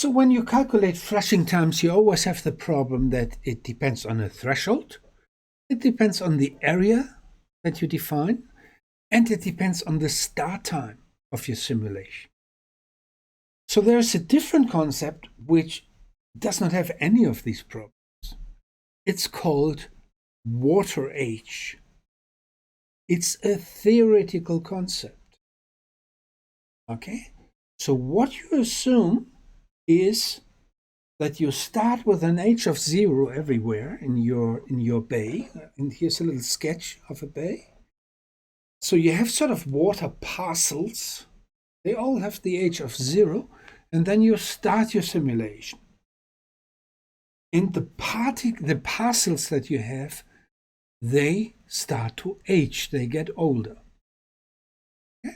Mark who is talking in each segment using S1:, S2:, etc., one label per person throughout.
S1: So when you calculate flushing times, you always have the problem that it depends on a threshold, it depends on the area that you define, and it depends on the start time of your simulation. So there's a different concept which does not have any of these problems. It's called water age. It's a theoretical concept. Okay? So what you assume is that you start with an age of 0 everywhere in your bay. And here's a little sketch of a bay. So you have sort of water parcels. They all have the age of 0, and then you start your simulation. And the parcels that you have, they start to age, they get older. Okay?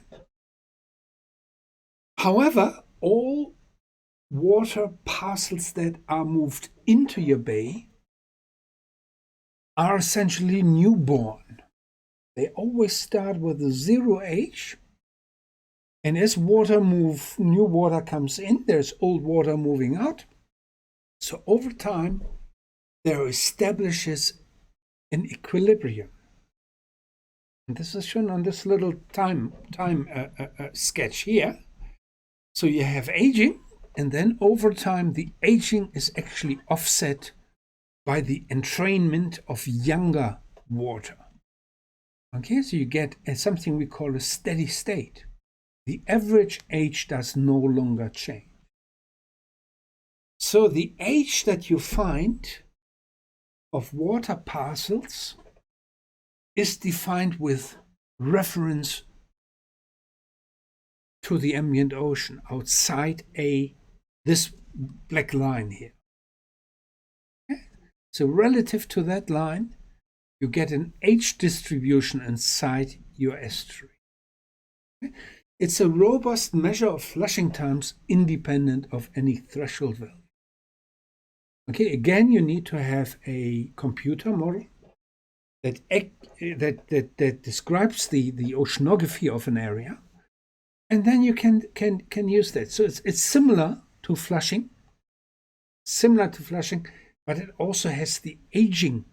S1: However, all water parcels that are moved into your bay are essentially newborn. They always start with a 0 age, and as new water comes in, there's old water moving out. So over time, there establishes an equilibrium. And this is shown on this little time sketch here. So you have aging, and then over time, the aging is actually offset by the entrainment of younger water. Okay, so you get something we call a steady state. The average age does no longer change. So the age that you find of water parcels is defined with reference to the ambient ocean outside this black line here. Okay? So relative to that line, you get an age distribution inside your estuary. Okay? It's a robust measure of flushing times independent of any threshold value. Okay, again, you need to have a computer model that describes the oceanography of an area, and then you can use that. So it's similar to flushing, but it also has the aging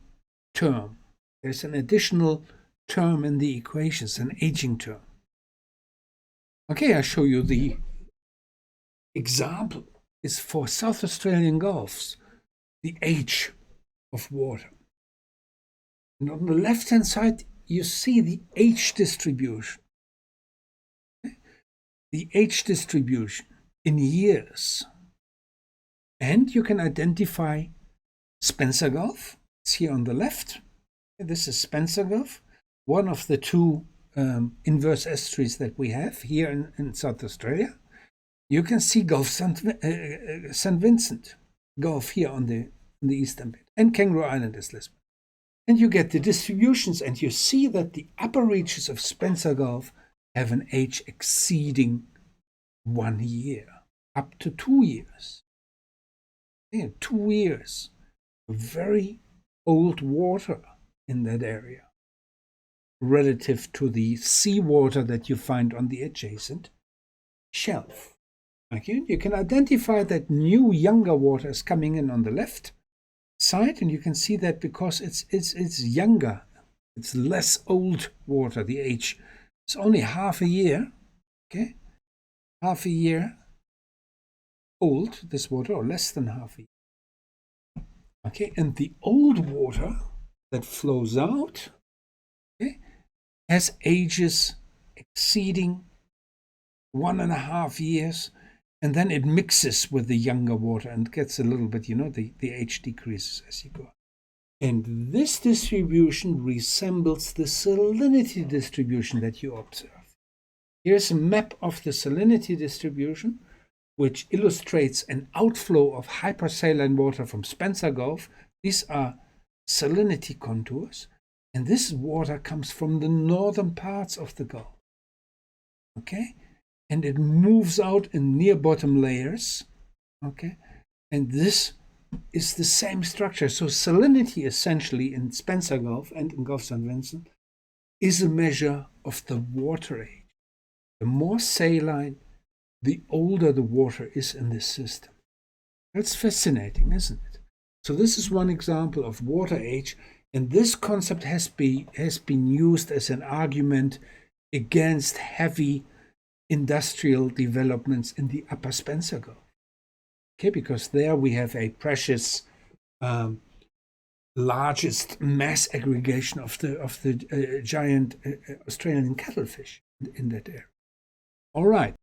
S1: term. There's an additional term in the equations, an aging term. Okay, I show you the example is for South Australian Gulfs, the age of water. And on the left-hand side, you see the age distribution. Okay? The age distribution in years. And you can identify Spencer Gulf. It's here on the left. This is Spencer Gulf, one of the two inverse estuaries that we have here in South Australia. You can see Gulf St. Vincent Gulf here on the eastern bit, and Kangaroo Island is Lisbon. And you get the distributions, and you see that the upper reaches of Spencer Gulf have an age exceeding 1 year, up to 2 years. Yeah, 2 years. Very old water in that area relative to the seawater that you find on the adjacent shelf. Okay, you can identify that new younger water is coming in on the left side, and you can see that because it's younger, it's less old water. The age is only half a year. Okay, half a year old, this water, or less than half a year. Okay, and the old water that flows out, okay, has ages exceeding 1.5 years, and then it mixes with the younger water and gets a little bit, the age decreases as you go. And this distribution resembles the salinity distribution that you observe. Here's a map of the salinity distribution, which illustrates an outflow of hypersaline water from Spencer Gulf. These are salinity contours, and this water comes from the northern parts of the Gulf. Okay? And it moves out in near bottom layers. Okay? And this is the same structure. So salinity essentially in Spencer Gulf and in Gulf St. Vincent is a measure of the water age. The more saline, the older the water is in this system. That's fascinating, isn't it? So this is one example of water age, and this concept has been used as an argument against heavy industrial developments in the Upper Spencer Gulf. Okay, because there we have a precious largest mass aggregation of the giant Australian cuttlefish in that area. All right.